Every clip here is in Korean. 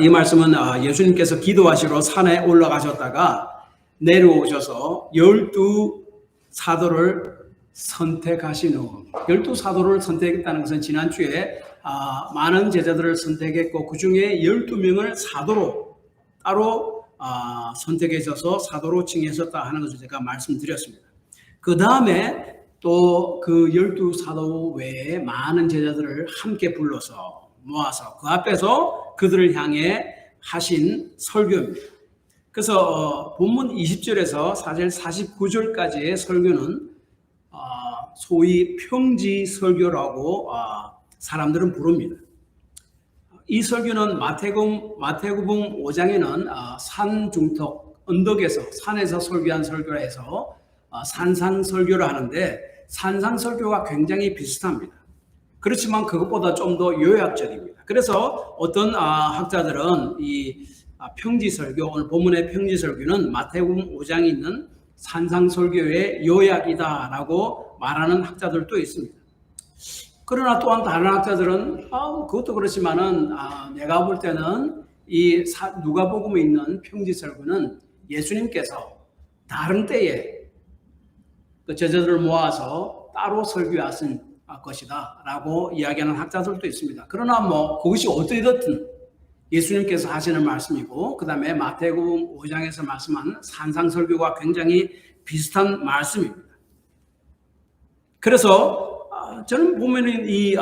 이 말씀은 예수님께서 기도하시러 산에 올라가셨다가 내려오셔서 12사도를 선택하신 후, 12사도를 선택했다는 것은 지난주에 많은 제자들을 선택했고 그 중에 12명을 사도로 따로 선택하셔서 사도로 칭하셨다 하는 것을 제가 말씀드렸습니다. 그 다음에 또 그 12사도 외에 많은 제자들을 함께 불러서 모아서 그 앞에서 그들을 향해 하신 설교입니다. 그래서 본문 20절에서 사실 49절까지의 설교는 소위 평지 설교라고 사람들은 부릅니다. 이 설교는 마태복음 5장에는 산중턱 언덕에서 산에서 설교한 설교라 해서 산상설교를 하는데 산상설교가 굉장히 비슷합니다. 그렇지만 그것보다 좀 더 요약적입니다. 그래서 어떤 학자들은 이 평지설교, 오늘 본문의 평지설교는 마태복음 5장에 있는 산상설교의 요약이다라고 말하는 학자들도 있습니다. 그러나 또한 다른 학자들은 그것도 그렇지만은 내가 볼 때는 이 누가복음에 있는 평지설교는 예수님께서 다른 때에 그 제자들을 모아서 따로 설교하신 것이다 라고 이야기하는 학자들도 있습니다. 그러나 그것이 어떻게든 예수님께서 하시는 말씀이고 그 다음에 마태복음 5장에서 말씀한 산상설교가 굉장히 비슷한 말씀입니다. 그래서 저는 보면은 이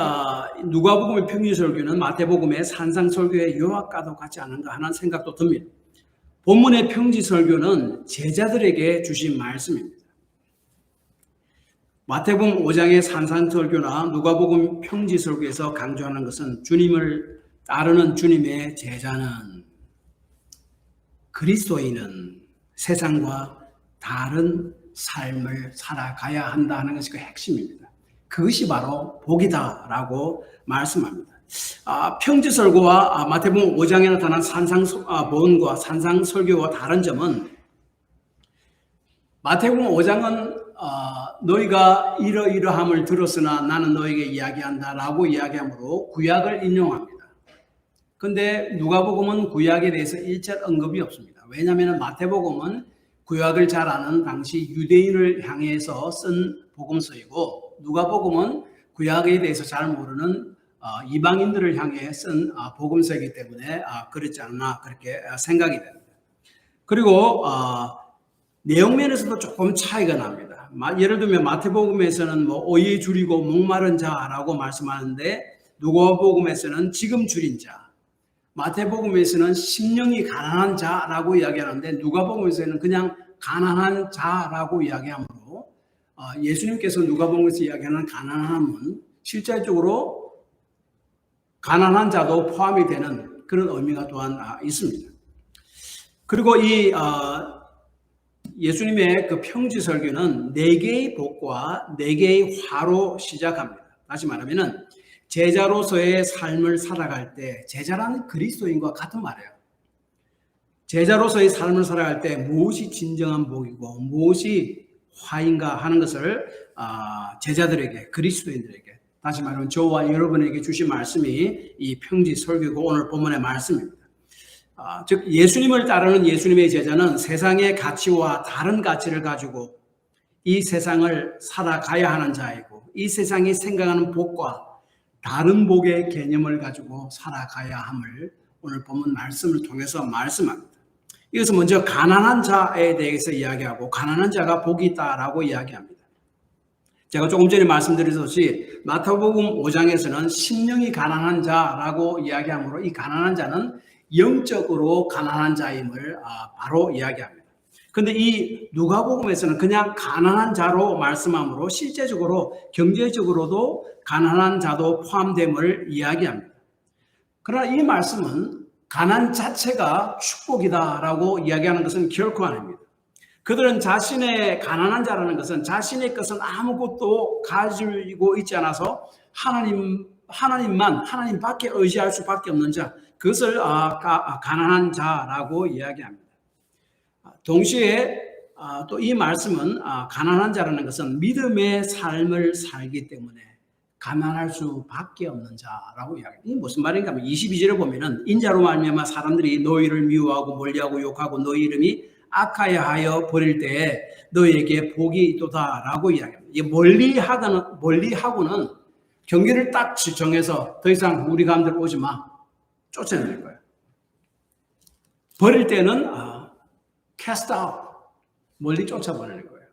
누가복음의 평지설교는 마태복음의 산상설교의 요약과도 같지 않은가 하는 생각도 듭니다. 본문의 평지설교는 제자들에게 주신 말씀입니다. 마태복음 5장의 산상설교나 누가복음 평지설교에서 강조하는 것은 주님을 따르는 주님의 제자는 그리스도인은 세상과 다른 삶을 살아가야 한다는 것이 그 핵심입니다. 그것이 바로 복이다라고 말씀합니다. 평지설교와 마태복음 5장에 나타난 산상본과 산상설교와 다른 점은 마태복음 5장은 너희가 이러이러함을 들었으나 나는 너에게 이야기한다라고 이야기하므로 구약을 인용합니다. 그런데 누가복음은 구약에 대해서 일절 언급이 없습니다. 왜냐하면 마태복음은 구약을 잘 아는 당시 유대인을 향해서 쓴 복음서이고 누가복음은 구약에 대해서 잘 모르는 이방인들을 향해 쓴 복음서이기 때문에 그렇지 않나 그렇게 생각이 됩니다. 그리고 내용면에서도 조금 차이가 납니다. 예를 들면 마태복음에서는 어이 줄이고 목마른 자라고 말씀하는데 누가복음에서는 지금 줄인 자, 마태복음에서는 심령이 가난한 자라고 이야기하는데 누가복음에서는 그냥 가난한 자라고 이야기하므로 예수님께서 누가복음에서 이야기하는 가난함은 실질적으로 가난한 자도 포함이 되는 그런 의미가 또한 있습니다. 그리고 이 예수님의 그 평지설교는 4개의 복과 4개의 화로 시작합니다. 다시 말하면 제자로서의 삶을 살아갈 때 제자라는 그리스도인과 같은 말이에요. 제자로서의 삶을 살아갈 때 무엇이 진정한 복이고 무엇이 화인가 하는 것을 제자들에게 그리스도인들에게 다시 말하면 저와 여러분에게 주신 말씀이 이 평지설교고 오늘 본문의 말씀입니다. 즉 예수님을 따르는 예수님의 제자는 세상의 가치와 다른 가치를 가지고 이 세상을 살아가야 하는 자이고 이 세상이 생각하는 복과 다른 복의 개념을 가지고 살아가야 함을 오늘 본문 말씀을 통해서 말씀합니다. 이것은 먼저 가난한 자에 대해서 이야기하고 가난한 자가 복이 있다라고 이야기합니다. 제가 조금 전에 말씀드렸듯이 마태복음 5장에서는 심령이 가난한 자라고 이야기하므로 이 가난한 자는 영적으로 가난한 자임을 바로 이야기합니다. 그런데 이 누가복음에서는 그냥 가난한 자로 말씀하므로 실제적으로 경제적으로도 가난한 자도 포함됨을 이야기합니다. 그러나 이 말씀은 가난 자체가 축복이다라고 이야기하는 것은 결코 아닙니다. 그들은 자신의 가난한 자라는 것은 자신의 것은 아무것도 가지고 있지 않아서 하나님밖에 의지할 수밖에 없는 자, 그것을 가난한 자라고 이야기합니다. 동시에 또 이 말씀은 가난한 자라는 것은 믿음의 삶을 살기 때문에 가난할 수밖에 없는 자라고 이야기합니다. 이게 무슨 말인가 하면 22절에 보면은 인자로 말미암아 사람들이 너희를 미워하고 멀리하고 욕하고 너희 이름이 악하여 버릴 때에 너희에게 복이 있도다라고 이야기합니다. 이게 멀리하고는 경계를 딱 정해서 더 이상 우리 가운데로 오지 마. 쫓아내는 거예요. 버릴 때는 cast out, 멀리 쫓아버리는 거예요.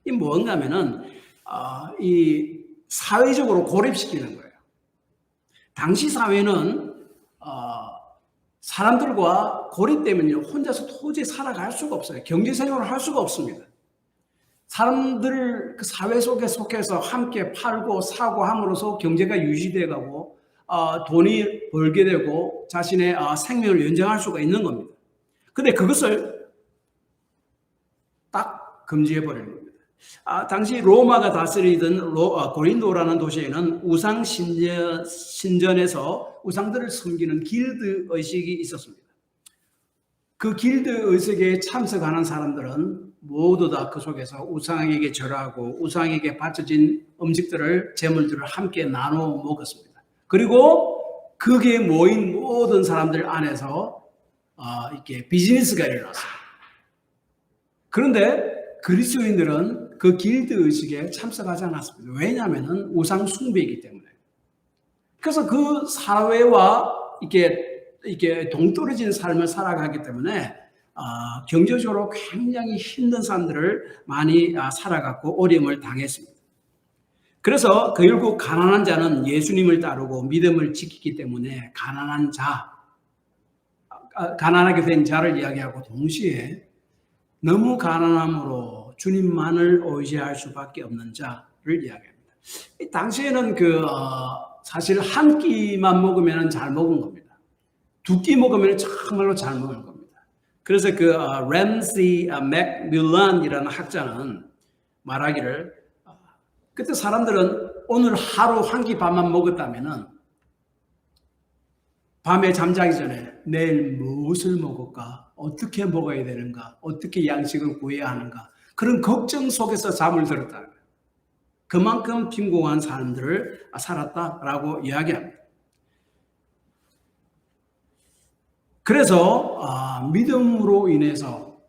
이 뭔가 하면은 이 사회적으로 고립시키는 거예요. 당시 사회는 사람들과 고립되면요 혼자서 도저히 살아갈 수가 없어요. 경제생활을 할 수가 없습니다. 사람들 그 사회 속에 속해서 함께 팔고 사고 함으로써 경제가 유지돼가고 돈이 벌게 되고 자신의 생명을 연장할 수가 있는 겁니다. 근데 그것을 딱 금지해버리는 겁니다. 당시 로마가 다스리던 고린도라는 도시에는 우상 신전에서 우상들을 섬기는 길드 의식이 있었습니다. 그 길드 의식에 참석하는 사람들은 모두 다 그 속에서 우상에게 절하고 우상에게 바쳐진 음식들을 제물들을 함께 나눠 먹었습니다. 그리고 거기에 모인 모든 사람들 안에서 이렇게 비즈니스가 일어났어요. 그런데 그리스도인들은 그 길드 의식에 참석하지 않았습니다. 왜냐하면 우상 숭배이기 때문에. 그래서 그 사회와 이렇게 동떨어진 삶을 살아가기 때문에 경제적으로 굉장히 힘든 사람들을 많이 살아갔고 어려움을 당했습니다. 그래서 결국 가난한 자는 예수님을 따르고 믿음을 지키기 때문에 가난하게 된 자를 이야기하고 동시에 너무 가난함으로 주님만을 의지할 수밖에 없는 자를 이야기합니다. 당시에는 사실 한 끼만 먹으면 잘 먹은 겁니다. 두 끼 먹으면 정말로 잘 먹은 겁니다. 그래서 램시 맥밀런이라는 학자는 말하기를 그때 사람들은 오늘 하루 한 끼 밥만 먹었다면은 밤에 잠자기 전에 내일 무엇을 먹을까? 어떻게 먹어야 되는가? 어떻게 양식을 구해야 하는가? 그런 걱정 속에서 잠을 들었다. 그만큼 빈곤한 사람들을 살았다라고 이야기합니다. 그래서 믿음으로 인해서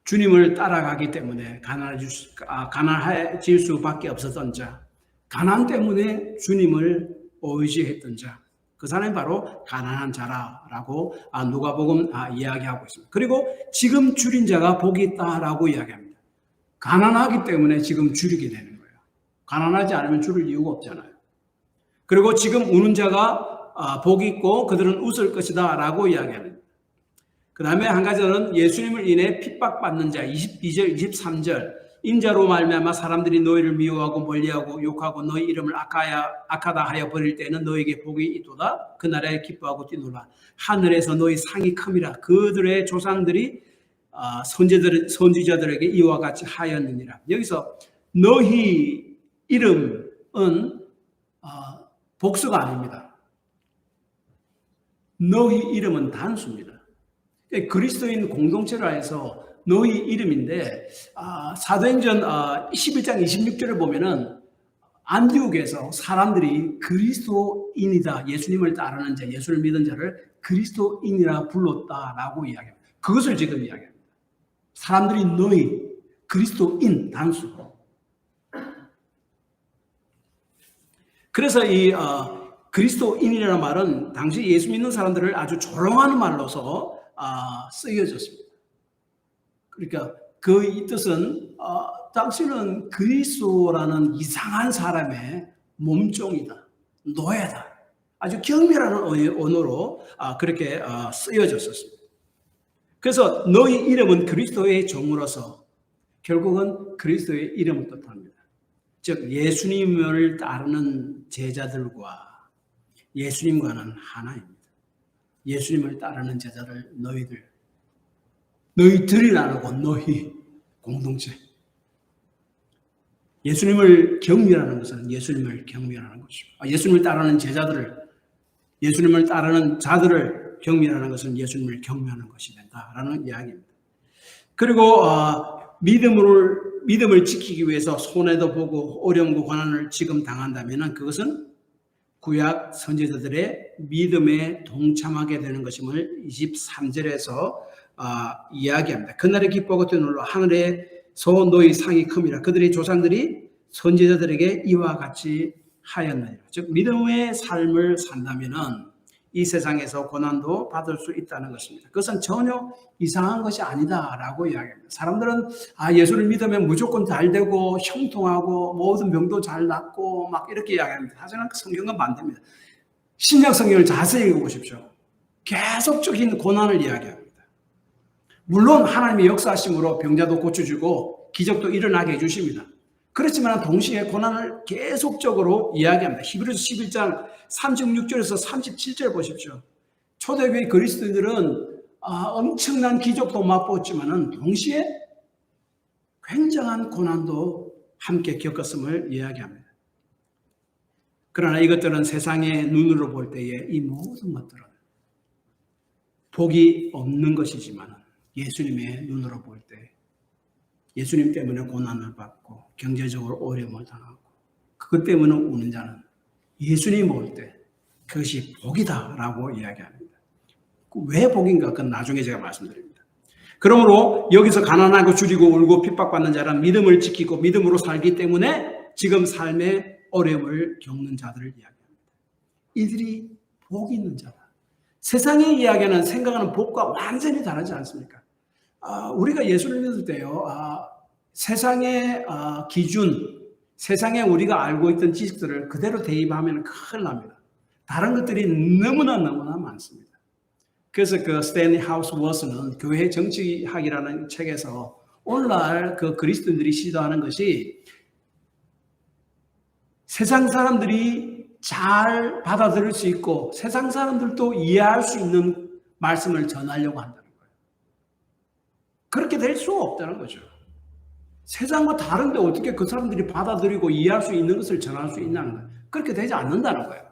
주님을 따라가기 때문에 가난해질 수밖에 없었던 자, 가난 때문에 주님을 의지했던 자, 그 사람이 바로 가난한 자라고 누가복음 이야기하고 있습니다. 그리고 지금 줄인 자가 복이 있다라고 이야기합니다. 가난하기 때문에 지금 줄이게 되는 거예요. 가난하지 않으면 줄일 이유가 없잖아요. 그리고 지금 우는 자가 복이 있고 그들은 웃을 것이다 라고 이야기합니다. 그 다음에 한 가지는 예수님을 인해 핍박받는 자 22절 23절 인자로 말미암아 사람들이 너희를 미워하고 멀리하고 욕하고 너희 이름을 악하다 하여 버릴 때는 너희에게 복이 있도다. 그날에 기뻐하고 뛰놀라. 하늘에서 너희 상이 큼이라. 그들의 조상들이 선지자들에게 이와 같이 하였느니라. 여기서 너희 이름은 복수가 아닙니다. 너희 이름은 단수입니다. 그리스도인 공동체를 해서 너희 이름인데 사도행전 11장 26절을 보면은 안디옥에서 사람들이 그리스도인이다, 예수님을 따르는 자, 예수를 믿은 자를 그리스도인이라 불렀다라고 이야기합니다. 그것을 지금 이야기합니다. 사람들이 너희, 그리스도인 단수. 그래서 이 그리스도인이라는 말은 당시 예수 믿는 사람들을 아주 조롱하는 말로서 쓰여졌습니다. 그러니까 이 뜻은 당신은 그리스도라는 이상한 사람의 몸종이다, 노예다. 아주 경멸하는 언어로 그렇게 쓰여졌었습니다. 그래서 너희 이름은 그리스도의 종으로서 결국은 그리스도의 이름을 뜻합니다. 즉 예수님을 따르는 제자들과 예수님과는 하나입니다. 예수님을 따르는 제자들 너희들이라고 너희 공동체. 예수님을 경멸하는 것은 예수님을 경멸하는 것이고 예수님을 따르는 예수님을 따르는 자들을 경멸하는 것은 예수님을 경멸하는 것이 된다라는 이야기입니다. 그리고 믿음을 지키기 위해서 손해도 보고 어려움과 고난을 지금 당한다면 그것은 구약 선지자들의 믿음에 동참하게 되는 것임을 23절에서 이야기합니다. 그날의 기뻐하고 뛰놀라 하늘에서 너희 상이 큼이라. 그들의 조상들이 선지자들에게 이와 같이 하였느니라. 즉 믿음의 삶을 산다면은 이 세상에서 고난도 받을 수 있다는 것입니다. 그것은 전혀 이상한 것이 아니다라고 이야기합니다. 사람들은 예수를 믿으면 무조건 잘 되고 형통하고 모든 병도 잘 낫고 막 이렇게 이야기합니다. 하지만 그 성경은 반대입니다. 신약 성경을 자세히 읽어보십시오. 계속적인 고난을 이야기합니다. 물론 하나님의 역사하심으로 병자도 고쳐주고 기적도 일어나게 해주십니다. 그렇지만 동시에 고난을 계속적으로 이야기합니다. 히브리서 11장 36절에서 37절 보십시오. 초대교회 그리스도인들은 엄청난 기적도 맛보았지만 동시에 굉장한 고난도 함께 겪었음을 이야기합니다. 그러나 이것들은 세상의 눈으로 볼 때에 이 모든 것들은 복이 없는 것이지만 예수님의 눈으로 볼 때 예수님 때문에 고난을 받고 경제적으로 어려움을 당하고 그것 때문에 우는 자는 예수님 볼 때 그것이 복이다라고 이야기합니다. 왜 복인가? 그건 나중에 제가 말씀드립니다. 그러므로 여기서 가난하고 줄이고 울고 핍박받는 자란 믿음을 지키고 믿음으로 살기 때문에 지금 삶의 어려움을 겪는 자들을 이야기합니다. 이들이 복이 있는 자다. 세상의 이야기는 생각하는 복과 완전히 다르지 않습니까? 우리가 예수를 믿을 때요, 세상의 기준, 세상에 우리가 알고 있던 지식들을 그대로 대입하면 큰일 납니다. 다른 것들이 너무나 많습니다. 그래서 그 스탠리 하우스워스는 교회 정치학이라는 책에서 오늘날 그 그리스도인들이 시도하는 것이 세상 사람들이 잘 받아들일 수 있고 세상 사람들도 이해할 수 있는 말씀을 전하려고 한다는 거예요. 그렇게 될 수 없다는 거죠. 세상과 다른데 어떻게 그 사람들이 받아들이고 이해할 수 있는 것을 전할 수 있냐는 거예요. 그렇게 되지 않는다는 거예요.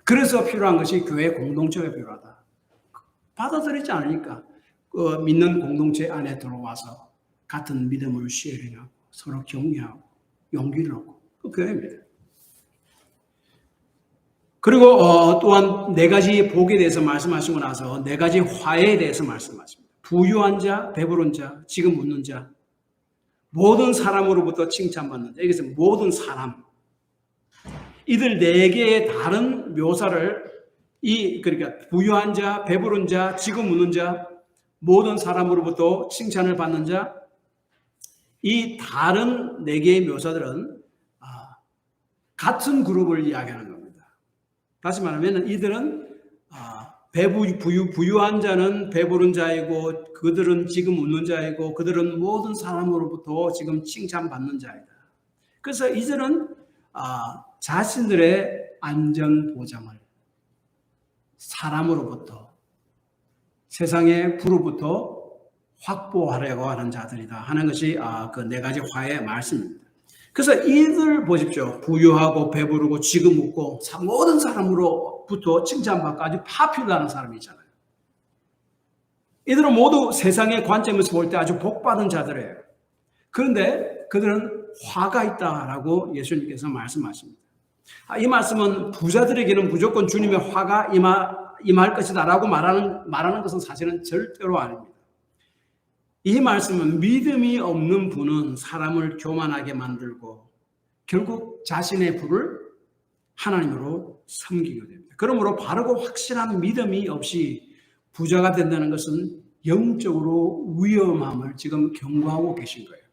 그래서 필요한 것이 교회 공동체가 필요하다. 받아들이지 않으니까 믿는 공동체 안에 들어와서 같은 믿음을 쉐어링하고 서로 격려하고 용기를 얻고 그 교회입니다. 그리고 또한 네 가지 복에 대해서 말씀하시고 나서 네 가지 화해에 대해서 말씀하십니다. 부유한 자, 배부른 자, 지금 웃는 자, 모든 사람으로부터 칭찬받는 자. 여기서 모든 사람. 이들 네 개의 다른 묘사를 그러니까 부유한 자, 배부른 자, 지금 웃는 자, 모든 사람으로부터 칭찬을 받는 자, 이 다른 네 개의 묘사들은 같은 그룹을 이야기하는 겁니다. 다시 말하면 이들은 부유한 자는 배부른 자이고 그들은 지금 웃는 자이고 그들은 모든 사람으로부터 지금 칭찬받는 자이다. 그래서 이들은 자신들의 안전 보장을 사람으로부터 세상의 부로부터 확보하려고 하는 자들이다 하는 것이 그 네 가지 화의 말씀입니다. 그래서 이들 보십시오. 부유하고 배부르고 지금 웃고 모든 사람으로부터 칭찬받고 아주 파퓰러한 사람이잖아요. 이들은 모두 세상의 관점에서 볼 때 아주 복받은 자들이에요. 그런데 그들은 화가 있다라고 예수님께서 말씀하십니다. 이 말씀은 부자들에게는 무조건 주님의 화가 임할 것이다라고 말하는 것은 사실은 절대로 아닙니다. 이 말씀은 믿음이 없는 분은 사람을 교만하게 만들고 결국 자신의 부를 하나님으로 섬기게 됩니다. 그러므로 바르고 확실한 믿음이 없이 부자가 된다는 것은 영적으로 위험함을 지금 경고하고 계신 거예요.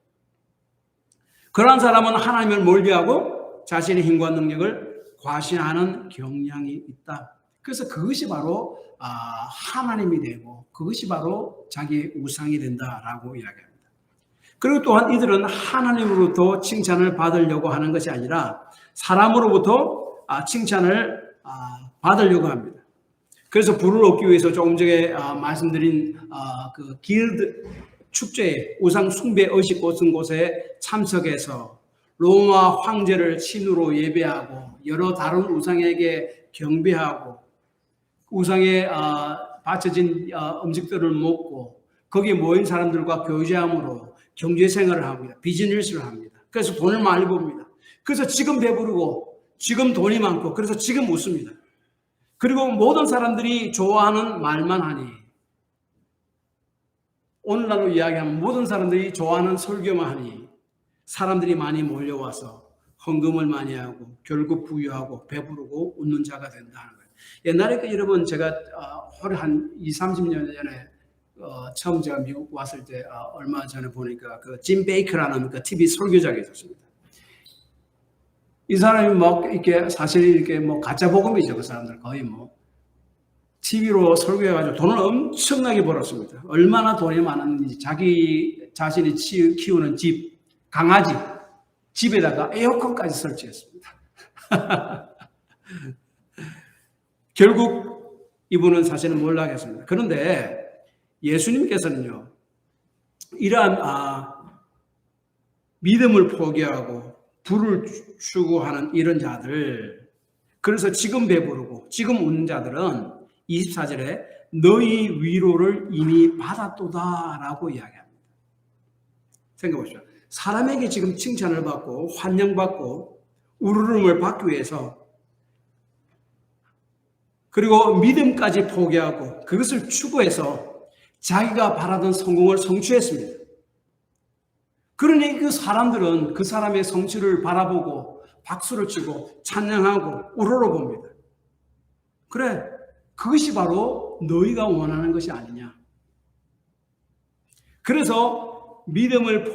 그러한 사람은 하나님을 멀리하고 자신의 힘과 능력을 과시하는 경향이 있다. 그래서 그것이 바로 하나님이 되고 그것이 바로 자기의 우상이 된다라고 이야기합니다. 그리고 또한 이들은 하나님으로부터 칭찬을 받으려고 하는 것이 아니라 사람으로부터 칭찬을 받으려고 합니다. 그래서 부를 얻기 위해서 조금 전에 말씀드린 그 길드 축제에 우상 숭배 의식 곳은 곳에 참석해서 로마 황제를 신으로 예배하고 여러 다른 우상에게 경배하고 우상에 바쳐진 음식들을 먹고 거기에 모인 사람들과 교제함으로 경제 생활을 합니다. 비즈니스를 합니다. 그래서 돈을 많이 봅니다. 그래서 지금 배부르고 지금 돈이 많고 그래서 지금 웃습니다. 그리고 모든 사람들이 좋아하는 말만 하니, 오늘날로 이야기하면 모든 사람들이 좋아하는 설교만 하니 사람들이 많이 몰려와서 헌금을 많이 하고 결국 부유하고 배부르고 웃는 자가 된다는 거예요. 옛날에 여러분 제가 한 20, 30년 전에 처음 제가 미국 왔을 때 얼마 전에 보니까 그 짐 베이커라는 그 TV 설교자가 있었습니다. 이 사람이 막 이렇게 사실 이렇게 뭐 가짜 복음이죠. 그 사람들 거의 뭐 TV로 설교해가지고 돈을 엄청나게 벌었습니다. 얼마나 돈이 많았는지 자기 자신이 키우는 집, 강아지 집에다가 에어컨까지 설치했습니다. 결국 이분은 사실은 몰락했습니다. 그런데 예수님께서는요, 이러한 믿음을 포기하고 불을 추구하는 이런 자들, 그래서 지금 배부르고 지금 웃는 자들은 24절에 너희 위로를 이미 받았도다라고 이야기합니다. 생각해 보십시오. 사람에게 지금 칭찬을 받고 환영받고 우르름을 받기 위해서, 그리고 믿음까지 포기하고 그것을 추구해서 자기가 바라던 성공을 성취했습니다. 그러니 그 사람들은 그 사람의 성취를 바라보고 박수를 치고 찬양하고 우러러봅니다. 그래, 그것이 바로 너희가 원하는 것이 아니냐. 그래서 믿음을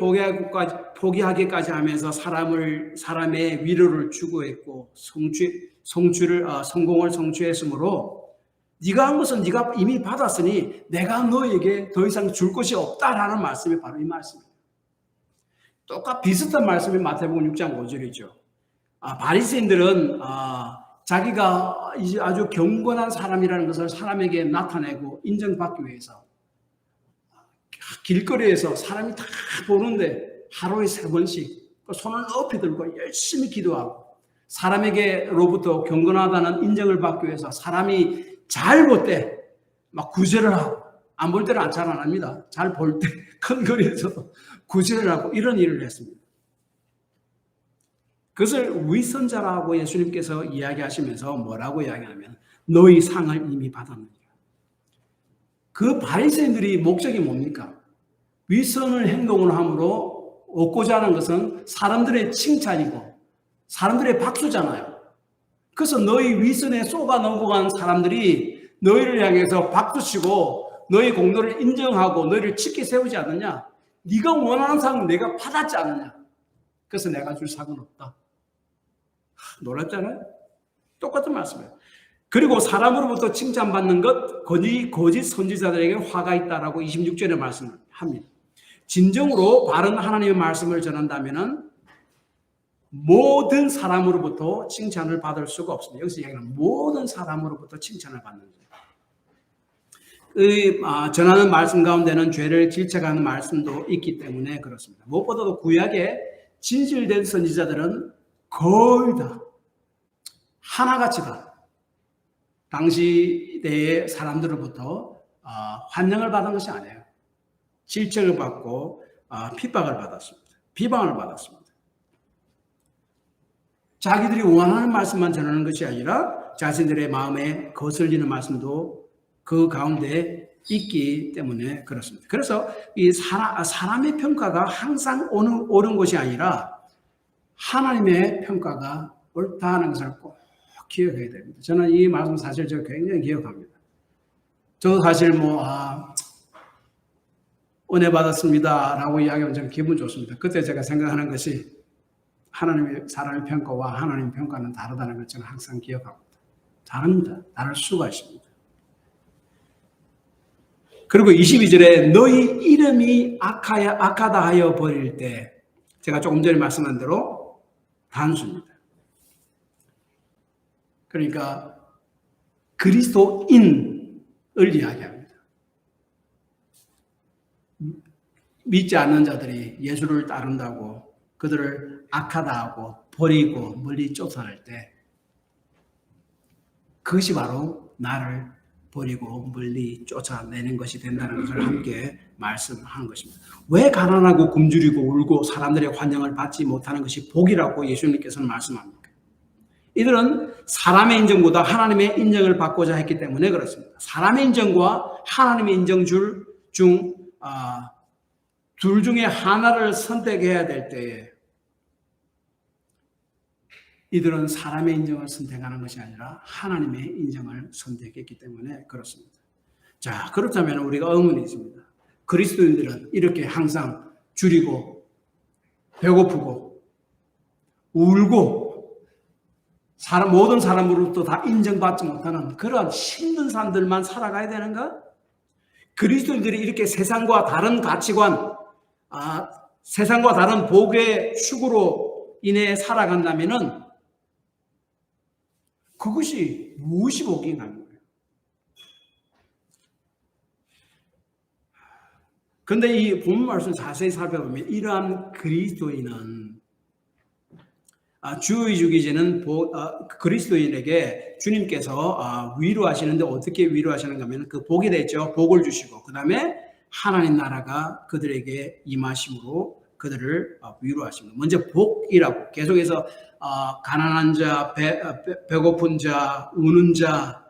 포기하기까지 하면서 사람의 위로를 추구했고 성공을 성취했으므로 네가 한 것은 네가 이미 받았으니 내가 너에게 더 이상 줄 것이 없다라는 말씀이 바로 이 말씀입니다. 비슷한 말씀이 마태복음 6장 5절이죠. 바리새인들은 자기가 아주 경건한 사람이라는 것을 사람에게 나타내고 인정받기 위해서 길거리에서 사람이 다 보는데 하루에 3번씩 손을 높이 들고 열심히 기도하고 사람에게로부터 경건하다는 인정을 받기 위해서 사람이 잘 볼 때 막 구제를 하고, 안 볼 때는 잘 안 합니다. 잘 볼 때 큰 거리에서 구제를 하고 이런 일을 했습니다. 그것을 위선자라고 예수님께서 이야기하시면서 뭐라고 이야기하면 너희 상을 이미 받았느니라. 그 바리새인들이 목적이 뭡니까? 위선을 행동을 함으로 얻고자 하는 것은 사람들의 칭찬이고 사람들의 박수잖아요. 그래서 너희 위선에 쏘가 넘어간 사람들이 너희를 향해서 박수치고 너희 공로를 인정하고 너희를 치켜 세우지 않느냐? 네가 원하는 상은 내가 받았지 않느냐? 그래서 내가 줄 상은 없다. 놀랍잖아요? 똑같은 말씀이에요. 그리고 사람으로부터 칭찬받는 것, 거짓 선지자들에게 화가 있다라고 26절에 말씀을 합니다. 진정으로 바른 하나님의 말씀을 전한다면은 모든 사람으로부터 칭찬을 받을 수가 없습니다. 여기서 이야기하는 모든 사람으로부터 칭찬을 받는 거예요. 전하는 말씀 가운데는 죄를 질책하는 말씀도 있기 때문에 그렇습니다. 무엇보다도 구약의 진실된 선지자들은 거의 다 하나같이 다 당시 때의 사람들로부터 환영을 받은 것이 아니에요. 질책을 받고 핍박을 받았습니다. 비방을 받았습니다. 자기들이 원하는 말씀만 전하는 것이 아니라 자신들의 마음에 거슬리는 말씀도 그 가운데 있기 때문에 그렇습니다. 그래서 이 사람의 평가가 항상 옳은 것이 아니라 하나님의 평가가 옳다는 것을 꼭 기억해야 됩니다. 저는 이 말씀 사실 제가 굉장히 기억합니다. 저도 사실 은혜 받았습니다 라고 이야기하면 저는 기분 좋습니다. 그때 제가 생각하는 것이 하나님의 사람의 평가와 하나님의 평가는 다르다는 걸 저는 항상 기억합니다. 다릅니다. 다를 수가 있습니다. 그리고 22절에 너희 이름이 악하다 하여 버릴 때, 제가 조금 전에 말씀한 대로 단수입니다. 그러니까 그리스도인을 이야기합니다. 믿지 않는 자들이 예수를 따른다고 그들을 악하다 하고 버리고 멀리 쫓아낼 때 그것이 바로 나를 버리고 멀리 쫓아내는 것이 된다는 것을 함께 말씀하는 것입니다. 왜 가난하고 굶주리고 울고 사람들의 환영을 받지 못하는 것이 복이라고 예수님께서는 말씀합니까? 이들은 사람의 인정보다 하나님의 인정을 받고자 했기 때문에 그렇습니다. 사람의 인정과 하나님의 인정 둘 중에 하나를 선택해야 될 때에 이들은 사람의 인정을 선택하는 것이 아니라 하나님의 인정을 선택했기 때문에 그렇습니다. 자, 그렇다면 우리가 의문이 있습니다. 그리스도인들은 이렇게 항상 줄이고 배고프고 울고 모든 사람으로부터 다 인정받지 못하는 그런 힘든 삶들만 살아가야 되는가? 그리스도인들이 이렇게 세상과 다른 가치관, 세상과 다른 복의 축으로 인해 살아간다면은 그것이 무엇이 복인가 하는 거예요. 그런데 이 본문 말씀 자세히 살펴보면 이러한 그리스도인은 주의주기제는 그리스도인에게 주님께서 위로하시는데 어떻게 위로하시는가 하면 그 복이 됐죠. 복을 주시고 그 다음에 하나님 나라가 그들에게 임하심으로 그들을 위로하십니다. 먼저 복이라고 계속해서 가난한 자, 배고픈 자, 우는 자,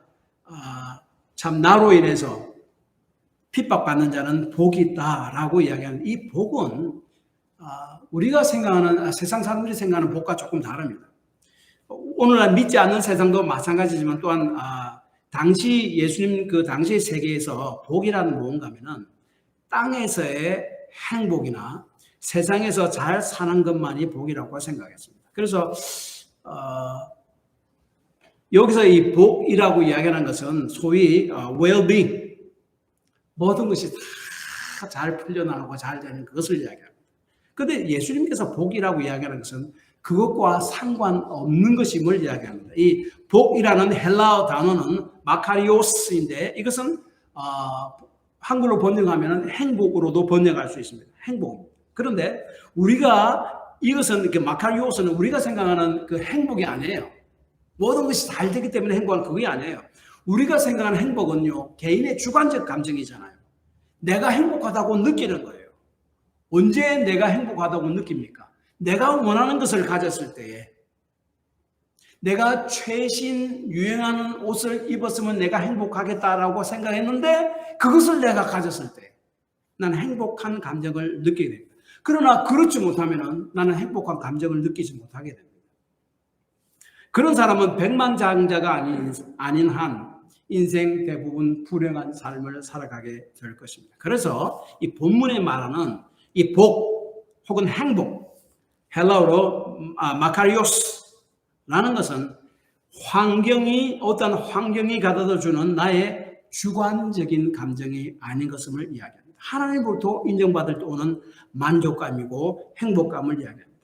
참 나로 인해서 핍박받는 자는 복이 있다라고 이야기하는 이 복은 우리가 생각하는 세상 사람들이 생각하는 복과 조금 다릅니다. 오늘날 믿지 않는 세상도 마찬가지지만 또한 당시 예수님 그 당시 세계에서 복이라는 뭔가 하면은 땅에서의 행복이나 세상에서 잘 사는 것만이 복이라고 생각했습니다. 그래서 여기서 이 복이라고 이야기하는 것은 소위 well-being, 모든 것이 다 잘 풀려나가고 잘 되는 그것을 이야기합니다. 그런데 예수님께서 복이라고 이야기하는 것은 그것과 상관없는 것임을 이야기합니다. 이 복이라는 헬라어 단어는 마카리오스인데 이것은 한글로 번역하면 행복으로도 번역할 수 있습니다. 행복. 그런데 이것은 이렇게 마카리오스는 우리가 생각하는 그 행복이 아니에요. 모든 것이 잘 되기 때문에 행복한 그게 아니에요. 우리가 생각하는 행복은요, 개인의 주관적 감정이잖아요. 내가 행복하다고 느끼는 거예요. 언제 내가 행복하다고 느낍니까? 내가 원하는 것을 가졌을 때에, 내가 최신 유행하는 옷을 입었으면 내가 행복하겠다라고 생각했는데 그것을 내가 가졌을 때 나는 행복한 감정을 느끼게 됩니다. 그러나 그렇지 못하면 나는 행복한 감정을 느끼지 못하게 됩니다. 그런 사람은 백만장자가 아닌 한 인생 대부분 불행한 삶을 살아가게 될 것입니다. 그래서 이 본문에 말하는 이 복 혹은 행복, 헬라어로 마카리오스라는 것은 어떤 환경이 가져다 주는 나의 주관적인 감정이 아닌 것을 이야기합니다. 하나님으로부터 인정받을 때 오는 만족감이고 행복감을 이야기합니다.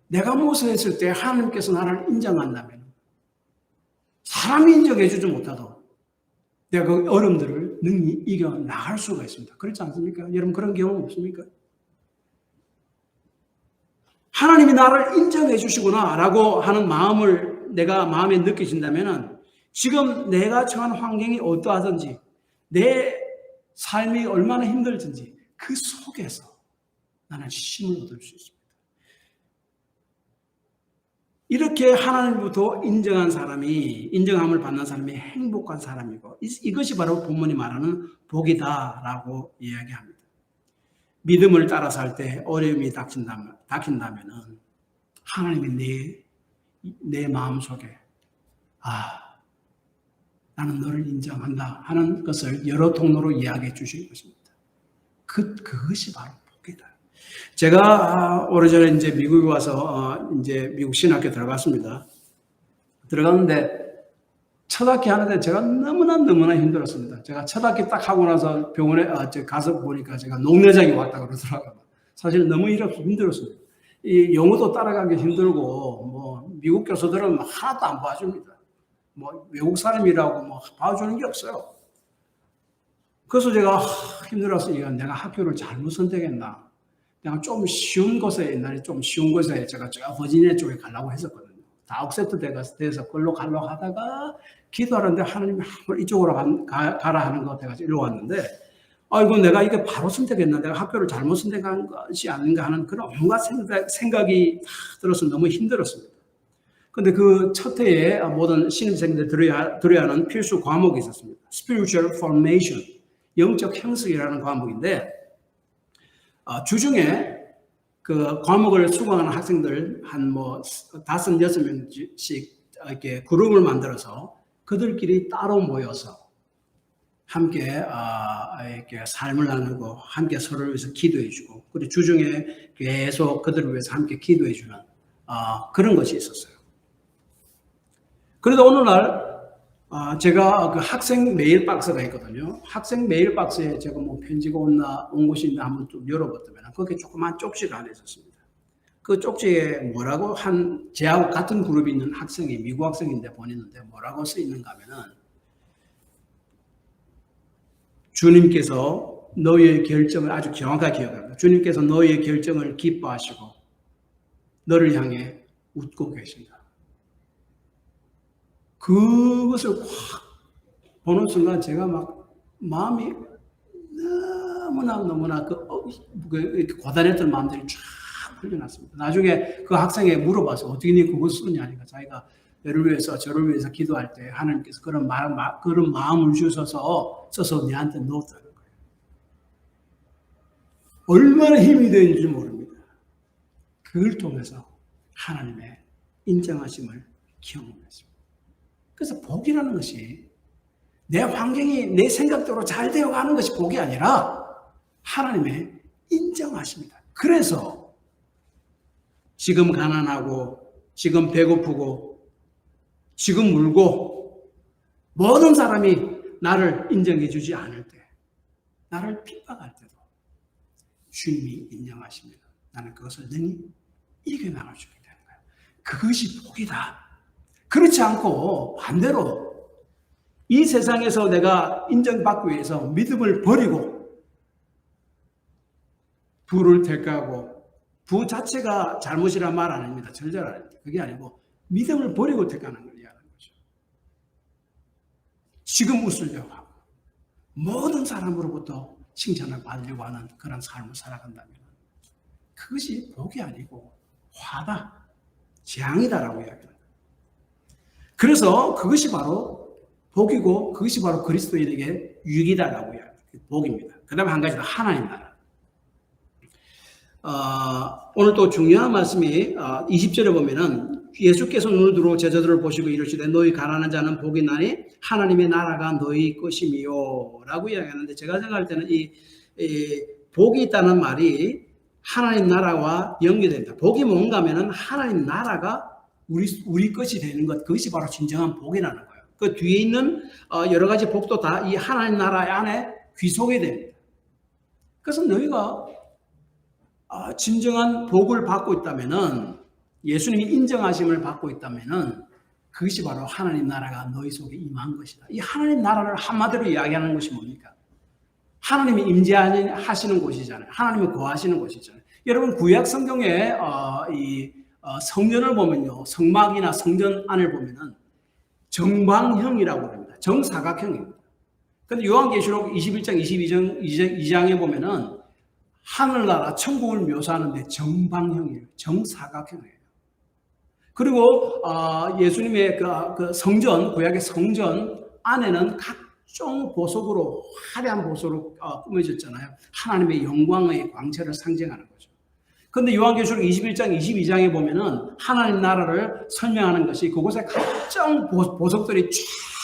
내가 무엇을 했을 때 하나님께서 나를 인정한다면 사람이 인정해 주지 못하도 내가 그 어려움들을 능히 이겨나갈 수가 있습니다. 그렇지 않습니까? 여러분 그런 경험 없습니까? 하나님이 나를 인정해 주시구나 라고 하는 마음을 내가 마음에 느껴진다면 지금 내가 처한 환경이 어떠하든지 내 삶이 얼마나 힘들든지 그 속에서 나는 힘을 얻을 수 있습니다. 이렇게 하나님부터 인정함을 받는 사람이 행복한 사람이고 이것이 바로 본문이 말하는 복이다라고 이야기합니다. 믿음을 따라 살 때 어려움이 닥친다면 하나님이 내 마음속에 나는 너를 인정한다 하는 것을 여러 통로로 이야기해 주신 것입니다. 그것이 바로 복이다. 제가 오래전에 이제 미국에 와서 이제 미국 신학교 들어갔습니다. 들어갔는데 첫 학기 하는데 제가 너무나 힘들었습니다. 제가 첫 학기 딱 하고 나서 병원에 가서 보니까 제가 녹내장이 왔다 그러더라고요. 사실 너무 힘들었습니다. 이 영어도 따라가기 힘들고 뭐 미국 교수들은 하나도 안 봐줍니다. 뭐 외국 사람이라고 뭐 봐주는 게 없어요. 그래서 제가 힘들어서 내가 학교를 잘못 선택했나. 그냥 좀 쉬운 곳에 옛날에 좀 쉬운 곳에 제가 버지니아 쪽에 가려고 했었거든요. 다 억셉트 돼서 그걸로 가려고 하다가 기도하는데 하나님이 이쪽으로 가라 하는 것 같아가지고 이리 왔는데, 이거 내가 이게 바로 선택했나? 내가 학교를 잘못 선택한 것이 아닌가 하는 그런 온갖 생각이 들어서 너무 힘들었습니다. 근데 그 첫 해에 모든 신입생들 들어야 하는 필수 과목이 있었습니다. Spiritual Formation, 영적 형성이라는 과목인데, 주중에 그 과목을 수강하는 학생들 한 5-6명씩 이렇게 그룹을 만들어서 그들끼리 따로 모여서 함께 이렇게 삶을 나누고 함께 서로를 위해서 기도해주고, 그리고 주중에 계속 그들을 위해서 함께 기도해주는 그런 것이 있었어요. 그래도 어느 날 제가 그 학생 메일 박스가 있거든요. 학생 메일 박스에 제가 편지가 온 곳이 있나 한번 좀 열어봤더니 거기에 조그만 쪽지가 하나 있었습니다. 그 쪽지에 뭐라고 제하고 같은 그룹에 있는 학생이 미국 학생인데 보냈는데 뭐라고 써 있는가 하면은, 주님께서 너희의 결정을, 아주 정확하게 기억합니다. 주님께서 너희의 결정을 기뻐하시고 너를 향해 웃고 계신다. 그것을 확 보는 순간 제가 막 마음이 너무나 고단했던 마음들이 쫙 풀려났습니다. 나중에 그 학생에게 물어봐서 어떻게 니 그걸 쓰냐니까 자기가 너를 위해서 저를 위해서 기도할 때 하나님께서 그런 마음을 주셔서 써서 내한테 넣었다는 거예요. 얼마나 힘이 되는지 모릅니다. 그걸 통해서 하나님의 인정하심을 경험했습니다. 그래서 복이라는 것이 내 환경이 내 생각대로 잘 되어가는 것이 복이 아니라 하나님의 인정하십니다. 그래서 지금 가난하고 지금 배고프고 지금 울고 모든 사람이 나를 인정해 주지 않을 때, 나를 핍박할 때도 주님이 인정하십니다. 나는 그것을 능히 이겨나갈 수 있게 되는 거예요. 그것이 복이다. 그렇지 않고 반대로 이 세상에서 내가 인정받기 위해서 믿음을 버리고 부를 택하고, 부 자체가 잘못이란 말 아닙니다. 절대로 아닙니다. 그게 아니고 믿음을 버리고 택하는 걸 이야기하는 거죠. 지금 웃으려고 하고 모든 사람으로부터 칭찬을 받으려고 하는 그런 삶을 살아간다면 그것이 복이 아니고 화다, 재앙이다라고 이야기합니다. 그래서 그것이 바로 복이고 그것이 바로 그리스도인에게 유익이다라고 이야기합니다. 복입니다. 그 다음에 한 가지 더, 하나님 나라. 오늘 또 중요한 말씀이 20절에 보면은 예수께서 눈을 들어 제자들을 보시고 이르시되 너희 가난한 자는 복이 나니 하나님의 나라가 너희 것이미요 라고 이야기하는데, 제가 생각할 때는 이 복이 있다는 말이 하나님 나라와 연계됩니다. 복이 뭔가 하면은 하나님 나라가 우리 것이 되는 것, 그것이 바로 진정한 복이라는 거예요. 그 뒤에 있는 여러 가지 복도 다 이 하나님 나라 안에 귀속이 됩니다. 그래서 너희가 진정한 복을 받고 있다면은, 예수님이 인정하심을 받고 있다면은 그것이 바로 하나님 나라가 너희 속에 임한 것이다. 이 하나님 나라를 한마디로 이야기하는 것이 뭡니까? 하나님이 임재하시는 곳이잖아요. 하나님이 거하시는 곳이잖아요. 여러분 구약 성경에 이 성전을 보면요, 성막이나 성전 안을 보면은 정방형이라고 합니다. 정사각형입니다. 그런데 요한계시록 21장 22장에 보면은 하늘나라 천국을 묘사하는데 정방형이에요. 정사각형이에요. 그리고 예수님의 그 성전, 구약의 성전 안에는 각종 보석으로, 화려한 보석으로 꾸며졌잖아요. 하나님의 영광의 광채를 상징하는 거죠. 그런데 요한계시록 21장 22장에 보면은 하나님 나라를 설명하는 것이 그곳에 각종 보석들이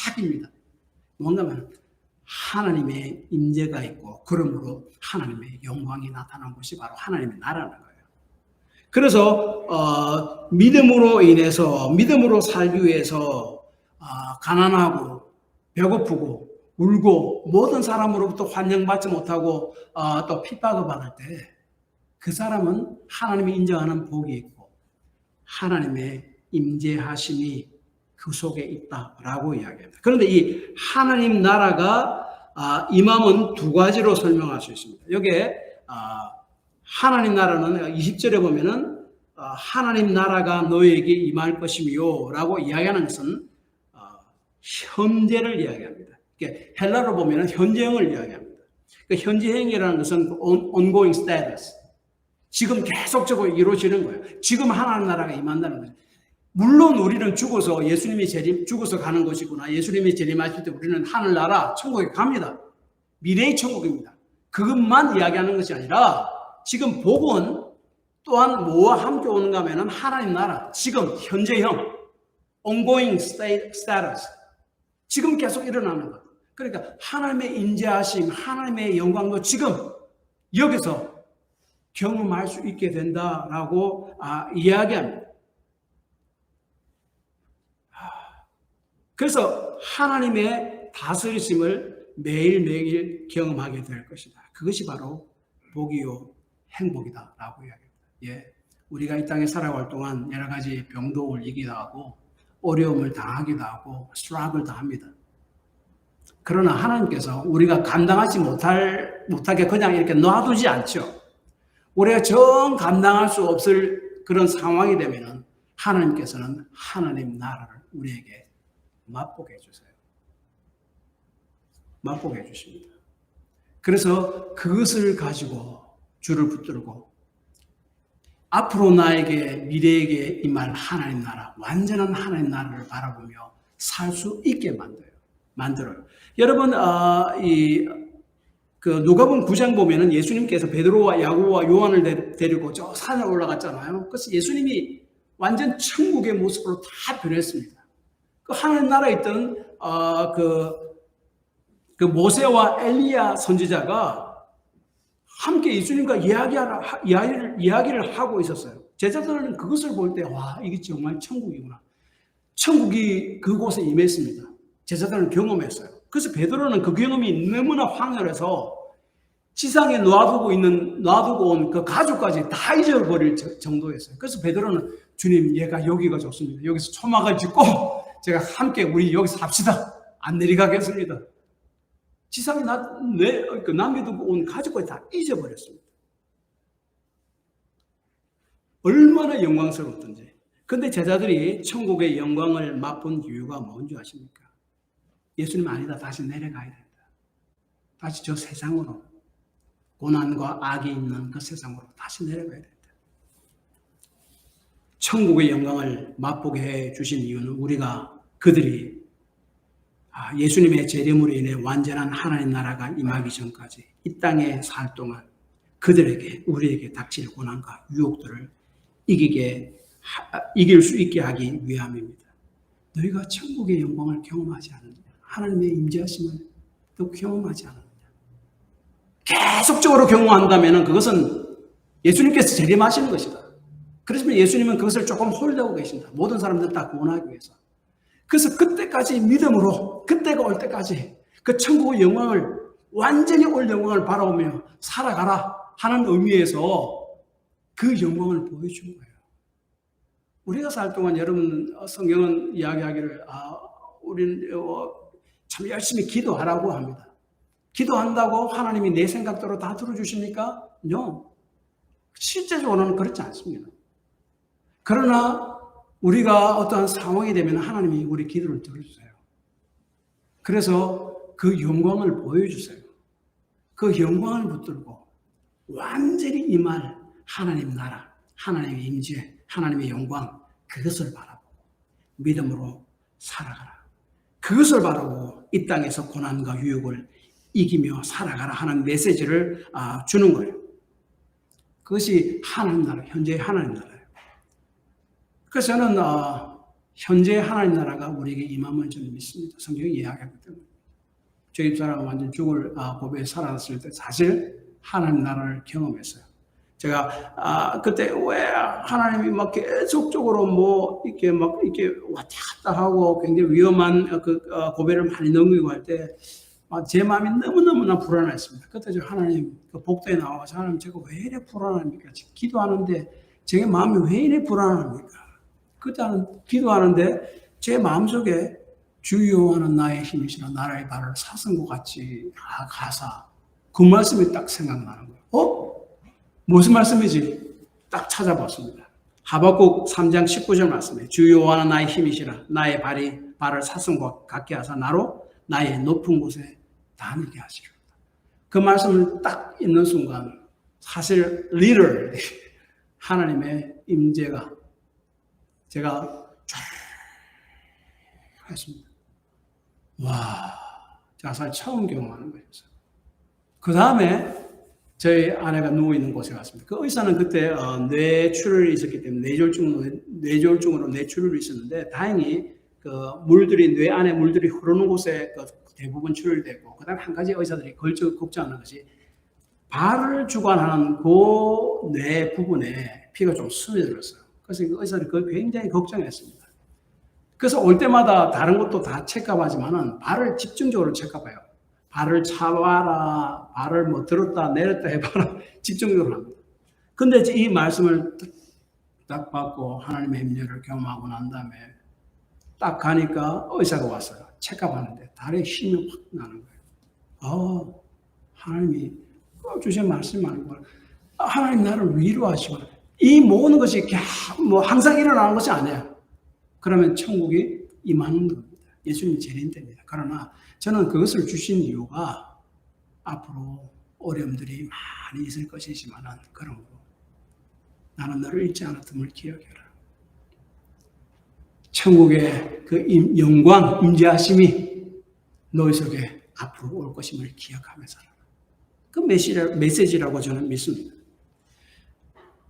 쫙입니다. 뭔가면 하나님의 임재가 있고, 그러므로 하나님의 영광이 나타난 것이 바로 하나님의 나라는 거예요. 그래서 믿음으로 인해서, 믿음으로 살기 위해서 가난하고 배고프고 울고 모든 사람으로부터 환영받지 못하고 또 핍박을 받을 때 그 사람은 하나님이 인정하는 복이 있고 하나님의 임재하심이 그 속에 있다라고 이야기합니다. 그런데 이 하나님 나라가 임함은 두 가지로 설명할 수 있습니다. 여기에 하나님 나라는 20절에 보면은 하나님 나라가 너희에게 임할 것이며 라고 이야기하는 것은 현재를 이야기합니다. 헬라로 보면 현재형을 이야기합니다. 현재형이라는 것은 ongoing status. 지금 계속적으로 이루어지는 거예요. 지금 하나님 나라가 임한다는 거예요. 물론 우리는 죽어서 예수님이 죽어서 가는 것이구나. 예수님이 재림하실 때 우리는 하늘나라 천국에 갑니다. 미래의 천국입니다. 그것만 이야기하는 것이 아니라 지금 복은 또한 뭐와 함께 오는가 하면 하나님 나라, 지금 현재형, ongoing status. 지금 계속 일어나는 것. 그러니까 하나님의 인자하심, 하나님의 영광도 지금 여기서 경험할 수 있게 된다라고 이야기합니다. 그래서 하나님의 다스리심을 매일매일 경험하게 될 것이다. 그것이 바로 복이요 행복이다라고 이야기합니다. 예, 우리가 이 땅에 살아갈 동안 여러 가지 병독을 이기도 하고 어려움을 당하기도 하고 스트럭을 당합니다. 그러나 하나님께서 우리가 감당하지 못하게 그냥 이렇게 놔두지 않죠. 우리가 정 감당할 수 없을 그런 상황이 되면은 하나님께서는 하나님 나라를 우리에게 맛보게 해주세요. 맛보게 해주십니다. 그래서 그것을 가지고 주를 붙들고 앞으로 나에게 미래에게 임할 하나님 나라, 완전한 하나님 나라를 바라보며 살 수 있게 만들어요. 여러분, 누가복음 9장 보면은 예수님께서 베드로와 야고보와 요한을 데리고 저 산에 올라갔잖아요. 그래서 예수님이 완전 천국의 모습으로 다 변했습니다. 그 하나님 나라에 있던 그 모세와 엘리야 선지자가 함께 예수님과 이야기를 하고 있었어요. 제자들은 그것을 볼 때, 와, 이게 정말 천국이구나. 천국이 그곳에 임했습니다. 제자들은 경험했어요. 그래서 베드로는 그 경험이 너무나 황홀해서 지상에 놔두고 온 그 가족까지 다 잊어버릴 정도였어요. 그래서 베드로는 주님, 얘가 여기가 좋습니다. 여기서 초막을 짓고 제가 함께 우리 여기서 삽시다. 안 내려가겠습니다. 지상에 남겨두고 온 가족까지 다 잊어버렸습니다. 얼마나 영광스럽던지. 근데 제자들이 천국의 영광을 맛본 이유가 뭔지 아십니까? 예수님 아니다. 다시 내려가야 된다. 다시 저 세상으로, 고난과 악이 있는 그 세상으로 다시 내려가야 된다. 천국의 영광을 맛보게 해 주신 이유는 그들이 예수님의 재림으로 인해 완전한 하나님 나라가 임하기 전까지 이 땅에 살 동안 우리에게 닥칠 고난과 유혹들을 이길 수 있게 하기 위함입니다. 너희가 천국의 영광을 경험하지 않느냐? 하나님의 임재하심을 또 경험하지 않느냐? 계속적으로 경험한다면 그것은 예수님께서 재림하시는 것이다. 그렇지만 예수님은 그것을 조금 홀대하고 계신다. 모든 사람들 다 구원하기 위해서. 그래서 그때까지 믿음으로, 그때가 올 때까지 그 천국의 영광을, 완전히 올 영광을 바라보며 살아가라 하는 의미에서 그 영광을 보여준 거예요. 우리가 살 동안 여러분 성경은 이야기하기를 우리는 참 열심히 기도하라고 합니다. 기도한다고 하나님이 내 생각대로 다 들어주십니까? No. 실제적으로는 그렇지 않습니다. 그러나 우리가 어떠한 상황이 되면 하나님이 우리 기도를 들어주세요. 그래서 그 영광을 보여주세요. 그 영광을 붙들고 완전히 임할 하나님 나라, 하나님의 임재, 하나님의 영광, 그것을 바라보고 믿음으로 살아가라. 그것을 바라보고 이 땅에서 고난과 유혹을 이기며 살아가라 하는 메시지를 주는 거예요. 그것이 하나님 나라, 현재의 하나님 나라예요. 그래서 저는 현재의 하나님 나라가 우리에게 임함을 저는 믿습니다. 성경이 이야기하기 때문에. 저 집사람은 완전 죽을 고비에 살았을 때 사실 하나님 나라를 경험했어요. 제가 그때 왜 하나님이 막 계속적으로 이렇게 왔다 갔다 하고 굉장히 위험한 고비를 많이 넘기고 할 때 제 마음이 너무너무나 불안했습니다. 그때 저 하나님 그 복도에 나와서 하나님 제가 왜 이래 불안합니까? 기도하는데 제 마음이 왜 이래 불안합니까? 그때는 기도하는데 제 마음속에 주 여호와는 나의 힘이시라 나라의 발을 사슴과 같이 가사 그 말씀이 딱 생각나는 거예요. 무슨 말씀이지? 딱 찾아봤습니다. 하박국 3장 19절 말씀에 주 여호와는 나의 힘이시라 나의 발이 발을 사슴과 같게 하사 나로 나의 높은 곳에 다니게 하시리로다. 그 말씀을 딱 읽는 순간 사실 리얼 하나님의 임재가 제가 쫙 했습니다. 와, 제가 사실 처음 경험하는 거였어요. 그 다음에 저희 아내가 누워있는 곳에 갔습니다. 그 의사는 그때 뇌출혈이 있었기 때문에 뇌졸중으로 뇌출혈이 있었는데 다행히 그 물들이 뇌 안에 물들이 흐르는 곳에 그 대부분 출혈되고 그다음에 한 가지 의사들이 걱정하는 것이 발을 주관하는 그 뇌 부분에 피가 좀 스며들었어요. 그래서 그 의사들이 그걸 굉장히 걱정했습니다. 그래서 올 때마다 다른 것도 다 체크하지만은 발을 집중적으로 체크해봐요. 발을 차봐라, 발을 뭐 들었다 내렸다 해봐라, 집중적으로 합니다. 근데 이 말씀을 딱 받고 하나님의 임재를 경험하고 난 다음에 딱 가니까 의사가 왔어요. 체크하는데 다리에 힘이 확 나는 거예요. 하나님이 주신 말씀이 많은 거예요. 하나님 나를 위로하시고 이 모든 것이 뭐 항상 일어나는 것이 아니에요. 그러면 천국이 임하는 겁니다. 예수님이 재림됩니다. 그러나 저는 그것을 주신 이유가 앞으로 어려움들이 많이 있을 것이지만 그러므로 나는 너를 잊지 않았음을 기억해라. 천국의 그 영광, 임재하심이 너희 속에 앞으로 올 것임을 기억하며 살아라. 그 메시지라고 저는 믿습니다.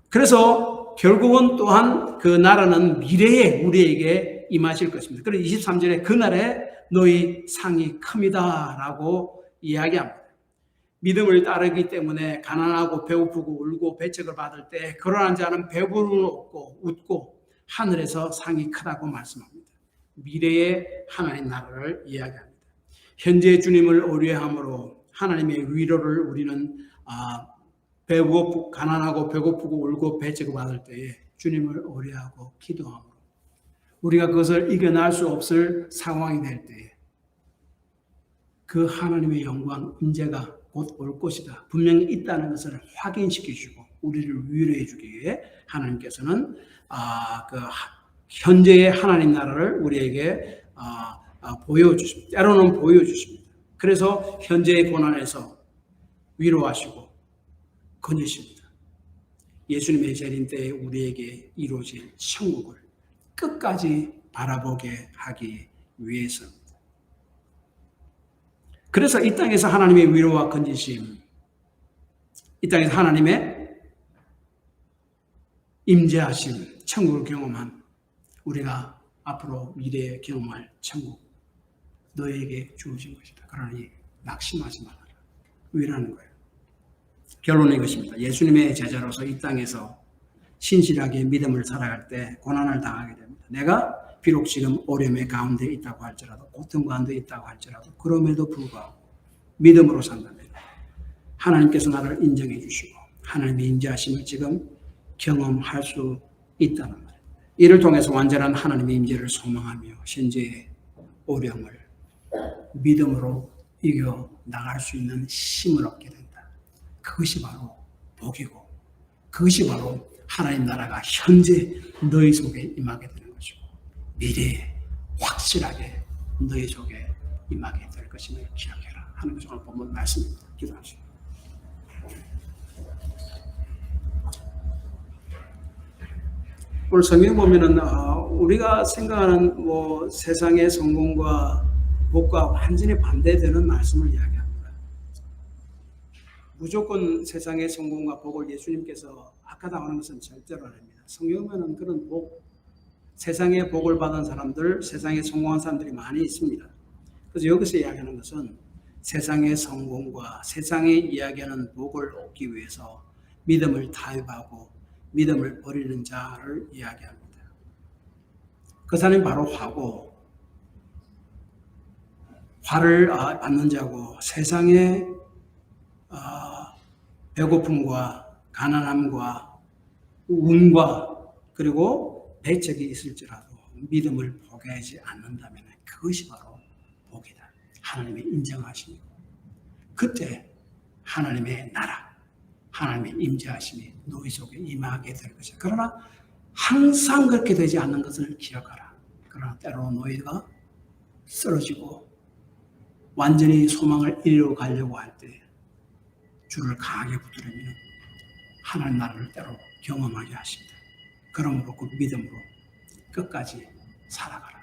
그래서 결국은 또한 그 나라는 미래에 우리에게 임하실 것입니다. 그래서 23절에 그날에 너희 상이 큽니다 라고 이야기합니다. 믿음을 따르기 때문에 가난하고 배고프고 울고 배척을 받을 때 거론한 자는 배부르고 없고 웃고 하늘에서 상이 크다고 말씀합니다. 미래의 하나님 나라를 이야기합니다. 현재 주님을 의뢰함으로 하나님의 위로를 우리는 가난하고 배고프고 울고 배척을 받을 때에 주님을 의뢰하고 기도함으로 우리가 그것을 이겨낼 수 없을 상황이 될 때에 그 하나님의 영광, 임재가 곧 올 것이다. 분명히 있다는 것을 확인시키시고 우리를 위로해 주기 위해 하나님께서는 그 현재의 하나님 나라를 우리에게 보여주십니다. 때로는 보여주십니다. 그래서 현재의 고난에서 위로하시고 건지십니다. 예수님의 재림 때에 우리에게 이루어질 천국을 끝까지 바라보게 하기 위해서입니다. 그래서 이 땅에서 하나님의 위로와 건지심, 이 땅에서 하나님의 임재하심, 천국을 경험한 우리가 앞으로 미래에 경험할 천국 너에게 주어진 것이다. 그러니 낙심하지 말아라. 왜라는 거예요. 결론은 이것입니다. 예수님의 제자로서 이 땅에서 신실하게 믿음을 살아갈 때 고난을 당하게 됩니다. 내가 비록 지금 어려움의 가운데 있다고 할지라도 고통 가운데 있다고 할지라도 그럼에도 불구하고 믿음으로 산다면 하나님께서 나를 인정해 주시고 하나님의 임재하심을 지금 경험할 수 있다는 말입니다. 이를 통해서 완전한 하나님의 임재를 소망하며 현재의 어려움을 믿음으로 이겨 나갈 수 있는 힘을 얻게 된다. 그것이 바로 복이고 그것이 바로 하나님 나라가 현재 너희 속에 임하게 되는 것이고 미래에 확실하게 너희 속에 임하게 될 것임을 기억해라 하는 것이 오늘 본문 말씀입니다. 기도하십시오. 오늘 성경 보면은 우리가 생각하는 세상의 성공과 복과 완전히 반대되는 말씀을 이야기합니다. 무조건 세상의 성공과 복을 예수님께서 악하다고 하는 것은 절대로 아닙니다. 성경에 보면 그런 세상의 복을 받은 사람들, 세상에 성공한 사람들이 많이 있습니다. 그래서 여기서 이야기하는 것은 세상의 성공과 세상에 이야기하는 복을 얻기 위해서 믿음을 타협하고 믿음을 버리는 자를 이야기합니다. 그 사람이 바로 화를 받는 자고 세상의 배고픔과 가난함과 운과 그리고 배척이 있을지라도 믿음을 포기하지 않는다면 그것이 바로 복이다. 하나님의 인정하심이고 그때 하나님의 나라, 하나님의 임재하심이 너희 속에 임하게 될 것이다. 그러나 항상 그렇게 되지 않는 것을 기억하라. 그러나 때로 너희가 쓰러지고 완전히 소망을 이루어 가려고 할 때 주를 강하게 붙들으면 하나님 나라를 때로 경험하게 하십니다. 그러므로 그 믿음으로 끝까지 살아가라.